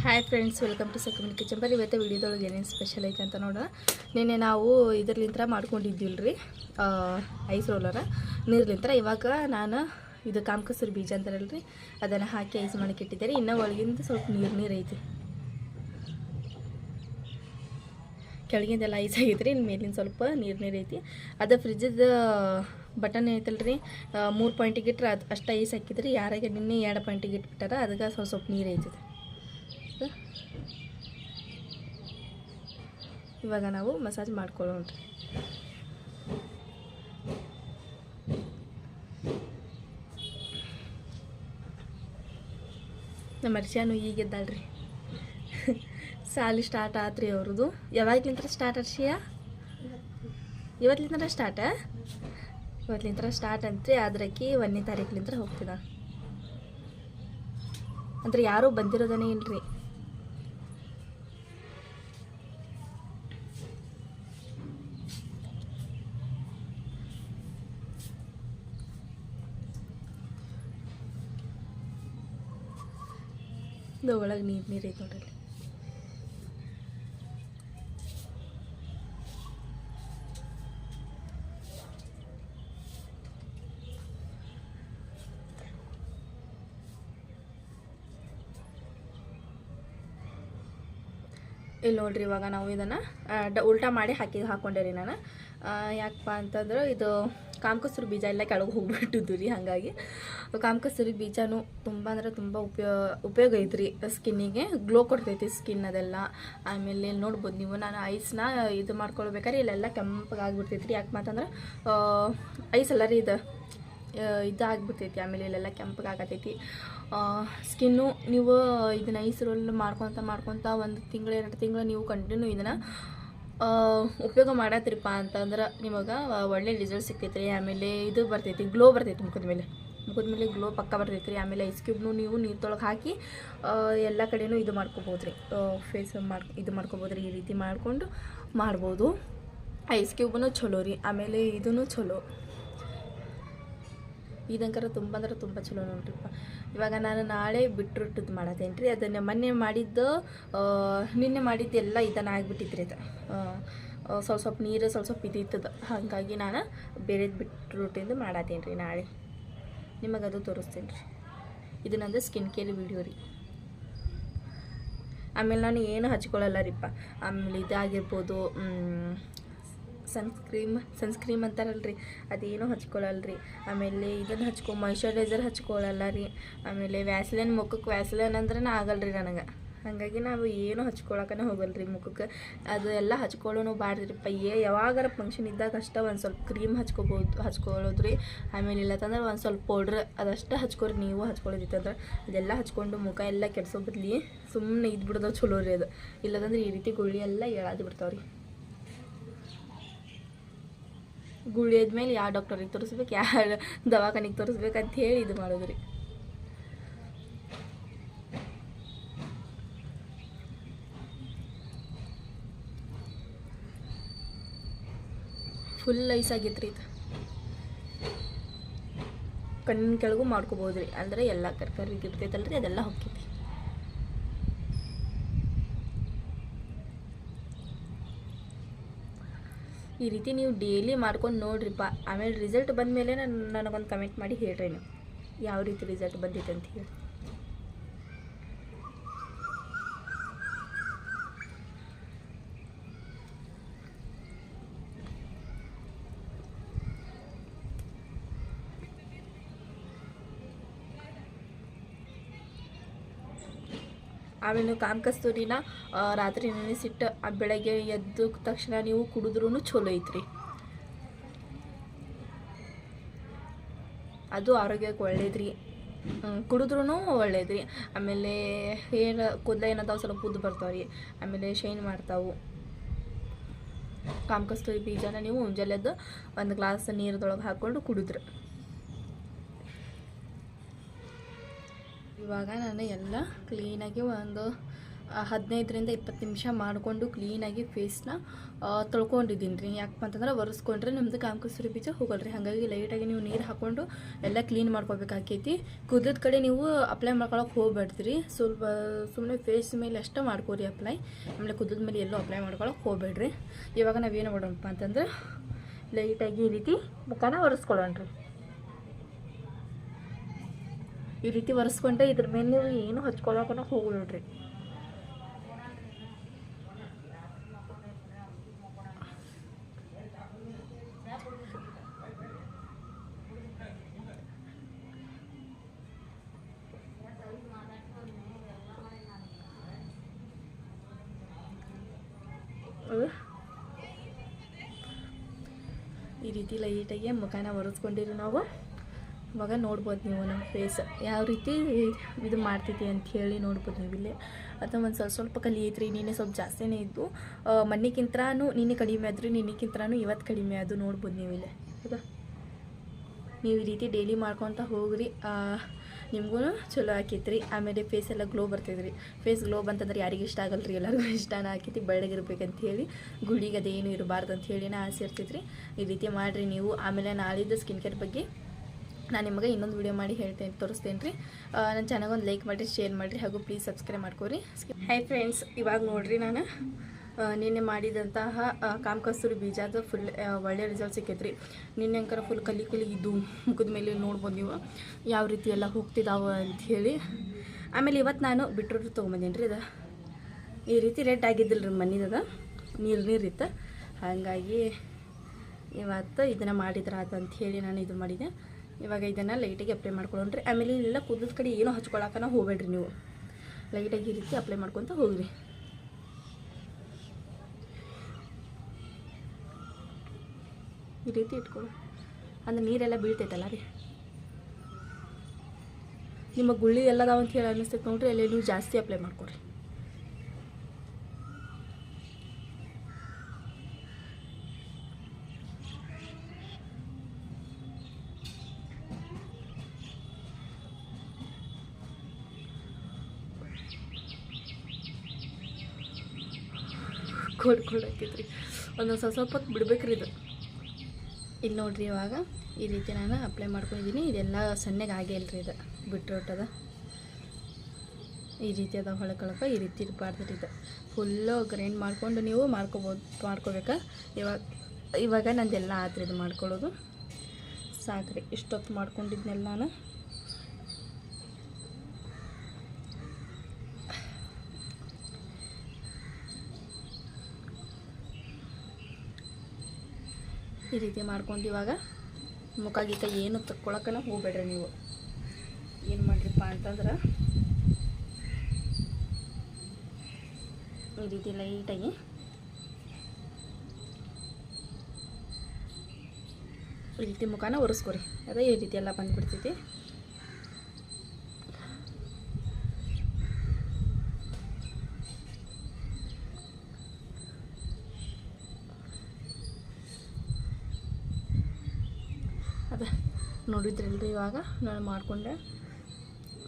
Hi friends, welcome to ಸಕಮಿನಿ kitchen. ಬರೀ ಇವತ್ತು ವಿಡಿಯೋದೊಳಗೆ ಏನೇನು ಸ್ಪೆಷಲ್ ಐತೆ ಅಂತ ನೋಡೋಣ. ನಿನ್ನೆ ನಾವು ಇದರ್ಲಿಂತ್ರ ಮಾಡ್ಕೊಂಡಿದ್ದಿಲ್ಲ ರೀ, ಐಸ್ ರೋಲರ ನೀರ್ಲಿಂತ್ರ. ಇವಾಗ ನಾನು ಇದು ಕಾಮಕಸೂರಿ ಬೀಜ ಅಂತಾರಲ್ಲ ರೀ, ಅದನ್ನು ಹಾಕಿ ಐಸ್ ಮಾಡಕ್ಕೆ ಇಟ್ಟಿದ್ದಾರೆ. ಇನ್ನೂ ಒಳಗಿಂದ ಸ್ವಲ್ಪ ನೀರು ಐತಿ, ಕೆಳಗಿಂದೆಲ್ಲ ಐಸ್ ಆಗೈತೆ ರೀ, ಇನ್ನು ಮೇಲಿಂದ ಸ್ವಲ್ಪ ನೀರು ಐತಿ. ಅದು ಫ್ರಿಜ್ಜದ ಬಟನ್ ಐತಲ್ಲ ರೀ, 3 ಪಾಯಿಂಟಿಗೆ ಇಟ್ಟರೆ ಅದು ಅಷ್ಟು ಐಸ್ ಹಾಕಿದ್ರಿ. ಯಾರಾಗೆ ನಿನ್ನೆ 2 ಪಾಯಿಂಟಿಗೆ ಇಟ್ಬಿಟ್ಟಾರ, ಅದಕ್ಕೆ ಸ್ವಲ್ಪ ನೀರು ಐತಿದೆ. ಇವಾಗ ನಾವು ಮಸಾಜ್ ಮಾಡ್ಕೊಳ್ಳೋಣ. ನಮ್ಮ ಅರ್ಶಿಯಾನು ಈಗ ಎದ್ದಾಳ್ರಿ. ಸಾಲಿ ಸ್ಟಾರ್ಟ್ ಆತ್ರಿ ಅವ್ರದ್ದು. ಯಾವಾಗ್ಲಿಂತ್ರ ಸ್ಟಾರ್ಟ್ ಅರ್ಶಿಯಾ? ಇವತ್ತಿಲಿಂದ ಸ್ಟಾರ್ಟ್ ಅಂತ್ರಿ. ಆದ್ರಕ್ಕಿ 1ನೇ ತಾರೀಕಿಲಿಂದ ಹೋಗ್ತಿದ. ಅಂದ್ರೆ ಯಾರೂ ಬಂದಿರೋದನೇ ಇಲ್ರಿ. ಒಳಗೆ ನೀರು ಐತೆ ನೋಡ್ರಿ. ಇಲ್ಲಿ ನೋಡ್ರಿ, ಇವಾಗ ನಾವು ಇದನ್ನು ಉಲ್ಟಾ ಮಾಡಿ ಹಾಕೊಂಡೆ ರೀ ನಾನು. ಯಾಕಪ್ಪ ಅಂತಂದ್ರೆ ಇದು ಕಾಮಕಸೂರಿ ಬೀಜ ಎಲ್ಲ ಕೆಳಗೆ ಹೋಗ್ಬಿಟ್ಟಿದ್ದು ರೀ. ಹಾಗಾಗಿ ಕಾಮಕಸೂರಿ ಬೀಜನೂ ತುಂಬ ಅಂದ್ರೆ ತುಂಬ ಉಪಯೋಗ ಐತ್ರಿ ಸ್ಕಿನ್ನಿಗೆ. ಗ್ಲೋ ಕೊಡ್ತೈತಿ ಸ್ಕಿನ್ ಅದೆಲ್ಲ. ಆಮೇಲೆ ಇಲ್ಲಿ ನೋಡ್ಬೋದು ನೀವು, ನಾನು ಐಸ್ನ ಇದು ಮಾಡ್ಕೊಳ್ಬೇಕಾದ್ರೆ ಇಲ್ಲೆಲ್ಲ ಕೆಂಪಗಾಗ್ಬಿಡ್ತೈತಿ ರೀ. ಯಾಕಪ್ಪ ಅಂತಂದ್ರೆ ಐಸ್ ಎಲ್ಲ ರೀ ಇದು ಆಗ್ಬಿಡ್ತೈತಿ. ಆಮೇಲೆ ಇಲ್ಲೆಲ್ಲ ಕೆಂಪಗಾಗತೈತಿ ಸ್ಕಿನ್ನು. ನೀವು ಇದನ್ನು ಐಸ್ ರೋಲ್ ಮಾಡ್ಕೊತ 1 ತಿಂಗಳು 2 ತಿಂಗಳು ನೀವು ಕಂಟಿನ್ಯೂ ಇದನ್ನು ಉಪಯೋಗ ಮಾಡತ್ರಿಪ್ಪ ಅಂತಂದ್ರೆ ನಿಮಗೆ ಒಳ್ಳೆ ರಿಸಲ್ಟ್ ಸಿಗ್ತೈತೆ ರೀ. ಆಮೇಲೆ ಇದು ಬರ್ತೈತಿ, ಗ್ಲೋ ಬರ್ತೈತಿ ಮುಖದ ಮೇಲೆ ಗ್ಲೋ ಪಕ್ಕ ಬರ್ತೈತಿ ರೀ. ಆಮೇಲೆ ಐಸ್ ಕ್ಯೂಬ್ನು ನೀವು ನೀರೊಳಗೆ ಹಾಕಿ ಎಲ್ಲ ಕಡೆಯೂ ಇದು ಮಾಡ್ಕೋಬೋದು ರೀ, ಫೇಸ್ ಇದು ಮಾಡ್ಕೋಬೋದು ರೀ. ಈ ರೀತಿ ಮಾಡಿಕೊಂಡು ಮಾಡ್ಬೋದು. ಐಸ್ ಕ್ಯೂಬೂ ಚಲೋ ರೀ. ಆಮೇಲೆ ಇದೂ ಚಲೋ, ಇದಂಕರ ತುಂಬ ಅಂದ್ರೆ ತುಂಬ ಚಲೋ ನೋಡ್ರಿಪ್ಪ. ಇವಾಗ ನಾನು ನಾಳೆ ಬಿಟ್ರೊಟ್ಟದ್ದು ಮಾಡತ್ತೇನೆ ರೀ. ಅದನ್ನು ಮೊನ್ನೆ ಮಾಡಿದ್ದು ನಿನ್ನೆ ಮಾಡಿದ್ದೆಲ್ಲ ಇದನ್ನು ಆಗಿಬಿಟ್ಟಿದ್ರಿ. ಅದು ಸ್ವಲ್ಪ ನೀರು ಸ್ವಲ್ಪ ಇದಿತ್ತದ. ಹಾಗಾಗಿ ನಾನು ಬೇರೆದು ಬಿಟ್ರೊಟ್ಟಿಂದು ಮಾಡತ್ತೇನೆ ರೀ. ನಾಳೆ ನಿಮಗದು ತೋರಿಸ್ತೇನೆ ರೀ. ಇದು ನಂದು ಸ್ಕಿನ್ ಕೇರ್ ವಿಡಿಯೋ ರೀ. ಆಮೇಲೆ ನಾನು ಏನು ಹಚ್ಕೊಳ್ಳಲ್ಲ ರೀಪ್ಪ. ಆಮೇಲೆ ಇದಾಗಿರ್ಬೋದು, ಸನ್ಸ್ಕ್ರೀಮ್ ಅಂತಾರಲ್ರಿ, ಅದೇನೂ ಹಚ್ಕೊಳ್ಳಲ್ಲ ರೀ. ಆಮೇಲೆ ಇದನ್ನು ಮಾಯ್ಶ್ಚರೈಸರ್ ಹಚ್ಕೊಳ್ಳಲ್ಲ ರೀ. ಆಮೇಲೆ ವ್ಯಾಸ್ಲಿನ್, ಮುಖಕ್ಕೆ ವ್ಯಾಸ್ಲಿನ್ ಅಂದ್ರೆ ಆಗಲ್ಲ ರೀ ನನಗೆ. ಹಾಗಾಗಿ ನಾವು ಏನೂ ಹಚ್ಕೊಳಕ್ಕನೇ ಹೋಗಲ್ಲ ರೀ ಮುಖಕ್ಕೆ. ಅದು ಎಲ್ಲ ಹಚ್ಕೊಳ್ಳೋನು ಬಾಡ್ರಿಪ್ಪ. ಯಾವಾಗಾರ ಫಂಕ್ಷನ್ ಇದ್ದಾಗ ಅಷ್ಟೇ ಒಂದು ಸ್ವಲ್ಪ ಕ್ರೀಮ್ ಹಚ್ಕೊಳ್ಳೋದು ರೀ. ಆಮೇಲೆ ಇಲ್ಲತ್ತಂದ್ರೆ ಒಂದು ಸ್ವಲ್ಪ ಪೌಡ್ರ್ ಅದಷ್ಟು ಹಚ್ಕೊರಿ. ನೀವು ಹಚ್ಕೊಳ್ಳೋದಿತ್ತಂದ್ರೆ ಅದೆಲ್ಲ ಹಚ್ಕೊಂಡು ಮುಖ ಎಲ್ಲ ಕೆಡ್ಸೋ ಬದಲಿ ಸುಮ್ಮನೆ ಇದ್ಬಿಡ್ದವು ಚಲೋ ರೀ. ಅದು ಇಲ್ಲದಂದ್ರೆ ಈ ರೀತಿ ಗುಳ್ಳಿ ಎಲ್ಲ ಎಳಾದು ಬಿಡ್ತಾವೆ ರೀ. ಗುಳ್ಳಿ ಆದ್ಮೇಲೆ ಯಾವ ಡಾಕ್ಟರಿಗೆ ತೋರಿಸ್ಬೇಕು, ಯಾವ ದವಾಖಾನಿಗೆ ತೋರಿಸ್ಬೇಕಂತ ಹೇಳಿ ಇದು ಮಾಡೋದು ರೀ. ಫುಲ್ ಐಸ್ ಆಗೈತೆ ರೀ. ಇದು ಕಣ್ಣಿನ ಕೆಳಗೂ ಮಾಡ್ಕೋಬೋದು ರೀ. ಅಂದರೆ ಎಲ್ಲ ಕರ್ಕರಿಗೆ ಇರ್ತೈತಲ್ರಿ, ಅದೆಲ್ಲ ಹೋಗ್ತೈತಿ. ಈ ರೀತಿ ನೀವು ಡೈಲಿ ಮಾಡ್ಕೊಂಡು ನೋಡ್ರಿಪ್ಪ. ಆಮೇಲೆ ರಿಸಲ್ಟ್ ಬಂದಮೇಲೆ ನನಗೊಂದು ಕಮೆಂಟ್ ಮಾಡಿ ಹೇಳ್ರಿ ನೀವು ಯಾವ ರೀತಿ ರಿಸಲ್ಟ್ ಬಂದಿತ್ತು ಅಂತ ಹೇಳಿ. ಆಮೇಲೆ ನೀವು ಕಾಮಕಸ್ತೂರಿನ ರಾತ್ರಿ ನೆನೆಸಿಟ್ಟು ಬೆಳಗ್ಗೆ ಎದ್ದ ತಕ್ಷಣ ನೀವು ಕುಡಿದ್ರೂ ಚಲೋ ಐತ್ರಿ. ಅದು ಆರೋಗ್ಯಕ್ಕೆ ಒಳ್ಳೇದ್ರಿ, ಕುಡಿದ್ರೂ ಒಳ್ಳೇದ್ರಿ. ಆಮೇಲೆ ಕೂದಲ ಏನದಾವ ಸ್ವಲ್ಪ ಉದ್ದು ಬರ್ತಾವೆ ರೀ. ಆಮೇಲೆ ಶೈನ್ ಮಾಡ್ತಾವೆ. ಕಾಮಕಸ್ತೂರಿ ಬೀಜನ ನೀವು ಮುಂಜಾನೆದ್ದು 1 ಗ್ಲಾಸ್ ನೀರದೊಳಗೆ ಹಾಕ್ಕೊಂಡು ಕುಡಿದ್ರೆ. ಇವಾಗ ನಾನು ಎಲ್ಲ ಕ್ಲೀನಾಗಿ ಒಂದು 15ರಿಂದ 20 ನಿಮಿಷ ಮಾಡಿಕೊಂಡು ಕ್ಲೀನಾಗಿ ಫೇಸ್ನ ತೊಳ್ಕೊಂಡಿದ್ದೀನಿ ರೀ. ಯಾಕಪ್ಪ ಅಂತಂದ್ರೆ ಒರೆಸ್ಕೊಂಡ್ರೆ ನಮ್ಮದು ಕಾಮಕಸ್ತೂರಿ ಬೀಜ ಹೋಗಲ್ರಿ. ಹಾಗಾಗಿ ಲೈಟಾಗಿ ನೀವು ನೀರು ಹಾಕ್ಕೊಂಡು ಎಲ್ಲ ಕ್ಲೀನ್ ಮಾಡ್ಕೋಬೇಕಾಕೈತಿ. ಕೂದಲದ ಕಡೆ ನೀವು ಅಪ್ಲೈ ಮಾಡ್ಕೊಳಕ್ಕೆ ಹೋಗ್ಬೇಡ್ತೀರಿ. ಸ್ವಲ್ಪ ಸುಮ್ಮನೆ ಫೇಸ್ ಮೇಲೆ ಅಷ್ಟೇ ಮಾಡ್ಕೋರಿ ಅಪ್ಲೈ. ಆಮೇಲೆ ಕೂದಲದ ಮೇಲೆ ಎಲ್ಲೂ ಅಪ್ಲೈ ಮಾಡ್ಕೊಳಕ್ಕೆ ಹೋಗ್ಬೇಡ್ರಿ. ಇವಾಗ ನಾವೇನು ಮಾಡೋಣಪ್ಪ ಅಂತಂದ್ರೆ ಲೈಟಾಗಿ ಈ ರೀತಿ ಮುಖನ ಒರೆಸ್ಕೊಳ್ಳೋಣ ರೀ. ಈ ರೀತಿ ಒರೆಸ್ಕೊಂಡ್ರೆ ಇದ್ರ ಮೇಲೆ ನೀವು ಏನು ಹಚ್ಕೊಳಕ್ಕೆ ಹೋಗ್ಬೇಡ್ರಿ. ಈ ರೀತಿ ಲೈಟಾಗಿ ಮುಖನ ಒರೆಸ್ಕೊಂಡಿರಿ ನಾವು. ಇವಾಗ ನೋಡ್ಬೋದು ನೀವು ನಮ್ಮ ಫೇಸ್ ಯಾವ ರೀತಿ ಇದು ಮಾಡ್ತೈತಿ ಅಂಥೇಳಿ ನೋಡ್ಬೋದು ನೀವು ಇಲ್ಲಿ. ಅಥವಾ ಒಂದು ಸ್ವಲ್ಪ ಕಲಿ ಐತ್ರಿ. ನಿನ್ನೆ ಸ್ವಲ್ಪ ಜಾಸ್ತಿನೇ ಇದ್ದು, ಮೊನ್ನೆಗಿಂತನೂ ನಿನ್ನೆ ಕಡಿಮೆ ಆದ್ರಿ, ನಿನ್ನೆಗಿಂತನೂ ಇವತ್ತು ಕಡಿಮೆ ಅದು ನೋಡ್ಬೋದು ನೀವು ಇಲ್ಲಿ. ಹೌದಾ, ನೀವು ಈ ರೀತಿ ಡೈಲಿ ಮಾಡ್ಕೊತ ಹೋಗ್ರಿ, ನಿಮಗೂ ಚಲೋ ಆಕೈತ್ರಿ. ಆಮೇಲೆ ಫೇಸ್ ಎಲ್ಲ ಗ್ಲೋ ಬರ್ತೈತ್ರಿ. ಫೇಸ್ ಗ್ಲೋ ಬಂತಂದ್ರೆ ಯಾರಿಗೆ ಇಷ್ಟ ಆಗಲ್ರಿ, ಎಲ್ಲರಿಗೂ ಇಷ್ಟನ ಆಕೈತಿ. ಬೆಳ್ಳಗಿರ್ಬೇಕಂತ ಹೇಳಿ ಗುಳಿಗೆ ಅದೇನು ಇರಬಾರ್ದು ಅಂತ ಹೇಳಿನ ಆಸೆ ಇರ್ತೈತ್ರಿ. ಈ ರೀತಿ ಮಾಡಿರಿ ನೀವು. ಆಮೇಲೆ ನಾಳಿದ್ದು ಸ್ಕಿನ್ ಕೇರ್ ಬಗ್ಗೆ ನಾನು ನಿಮಗೆ ಇನ್ನೊಂದು ವಿಡಿಯೋ ಮಾಡಿ ತೋರಿಸ್ತೇನೆ ರೀ. ನನ್ನ ಚಾನಲ್ಗೆ ಒಂದು ಲೈಕ್ ಮಾಡಿರಿ, ಶೇರ್ ಮಾಡಿರಿ, ಹಾಗೂ ಪ್ಲೀಸ್ ಸಬ್ಸ್ಕ್ರೈಬ್ ಮಾಡ್ಕೊರಿ. ಹಾಯ್ ಫ್ರೆಂಡ್ಸ್, ಇವಾಗ ನೋಡಿರಿ ನಾನು ನಿನ್ನೆ ಮಾಡಿದಂತಹ ಕಾಮಕಸ್ತೂರಿ ಬೀಜದ ಫುಲ್ ಒಳ್ಳೆ ರಿಸಲ್ಟ್ ಸಿಕ್ಕೈತ್ರಿ. ನಿನ್ನೆ ಅಂಕರ ಫುಲ್ ಕಲಿ ಇದು ಮುಖದ ಮೇಲೆ ನೋಡ್ಬೋದು ನೀವು ಯಾವ ರೀತಿ ಎಲ್ಲ ಹೋಗ್ತಿದ್ದಾವೆ ಅಂಥೇಳಿ. ಆಮೇಲೆ ಇವತ್ತು ನಾನು ಬಿಟ್ರೋಟ್ ತೊಗೊಂಬಂದೇನಿ ರೀ. ಇದು ಈ ರೀತಿ ರೆಡ್ ಆಗಿದ್ದಿಲ್ಲ ರೀ, ಮನಿದದ ನೀರಿತ್ತು. ಹಾಗಾಗಿ ಇವತ್ತು ಇದನ್ನು ಮಾಡಿದ್ರಾತ ಅಂಥೇಳಿ ನಾನು ಇದು ಮಾಡಿದೆ. ಇವಾಗ ಇದನ್ನು ಲೈಟಾಗಿ ಅಪ್ಲೈ ಮಾಡ್ಕೊಳ್ಳೋಣ್ರಿ. ಆಮೇಲೆ ಇಲ್ಲೆಲ್ಲ ಕೂದಲದ ಕಡೆ ಏನೂ ಹಚ್ಕೊಳಕ್ಕನ ಹೋಗ್ಬೇಡ್ರಿ ನೀವು. ಲೈಟಾಗಿ ಈ ರೀತಿ ಅಪ್ಲೈ ಮಾಡ್ಕೊತ ಹೋಗ್ರಿ. ಈ ರೀತಿ ಇಟ್ಕೊಳ್ಳಿ ಅಂದ್ರೆ ನೀರೆಲ್ಲ ಬೀಳ್ತೈತಲ್ಲ ರೀ. ನಿಮ್ಮ ಗುಳ್ಳಿ ಎಲ್ಲದಾವ ಅಂತ ಹೇಳಿ ಅನ್ನಿಸ್ತೈತೆ ನೋಡ್ರಿ. ಅಲ್ಲೇ ನೀವು ಜಾಸ್ತಿ ಅಪ್ಲೈ ಮಾಡ್ಕೊರಿ. ಕೋಡ್ ಹಾಕೈತ್ರಿ. ಒಂದೊಂದು ಸ್ವಲ್ಪ ಹೊತ್ತು ಬಿಡ್ಬೇಕ್ರಿ ಇದು. ಇಲ್ಲಿ ನೋಡ್ರಿ, ಇವಾಗ ಈ ರೀತಿ ನಾನು ಅಪ್ಲೈ ಮಾಡ್ಕೊಂಡಿದ್ದೀನಿ. ಇದೆಲ್ಲ ಸಣ್ಣಗೆ ಆಗೇ ಇಲ್ರಿ. ಇದು ಬಿಟ್ರೋಟದ ಈ ರೀತಿ ಅದ ಹೊಳಕೊಳಕ ಈ ರೀತಿ ಇರಬಾರ್ದು. ಇದು ಫುಲ್ಲು ಗ್ರೈಂಡ್ ಮಾಡ್ಕೊಂಡು ನೀವು ಮಾಡ್ಕೋಬೇಕಾ. ಇವಾಗ ನಂದೆಲ್ಲ ಆತ್ರಿ ಇದು ಮಾಡ್ಕೊಳ್ಳೋದು. ಸಾಕ್ರಿ, ಇಷ್ಟೊತ್ತು ಮಾಡ್ಕೊಂಡಿದ್ನೆಲ್ಲ ನಾನು. ಈ ರೀತಿ ಮಾಡ್ಕೊಂಡು ಇವಾಗ ಮುಖ ಗೀತ ಏನು ತಕ್ಕೊಳಕ್ಕನ ಹೋಗ್ಬೇಡ್ರಿ ನೀವು. ಏನು ಮಾಡ್ರಿಪ್ಪ ಅಂತಂದ್ರೆ ಈ ರೀತಿ ಲೈಟಾಗಿ ಈ ರೀತಿ ಮುಖನ ಒರೆಸ್ಕೊರಿ. ಅದೇ ಈ ರೀತಿ ಎಲ್ಲ ಬಂದುಬಿಡ್ತೈತಿ. ಅದ ನೋಡಿದ್ರಲ್ರಿ, ಇವಾಗ ನಾನು ಮಾಡಿಕೊಂಡೆ.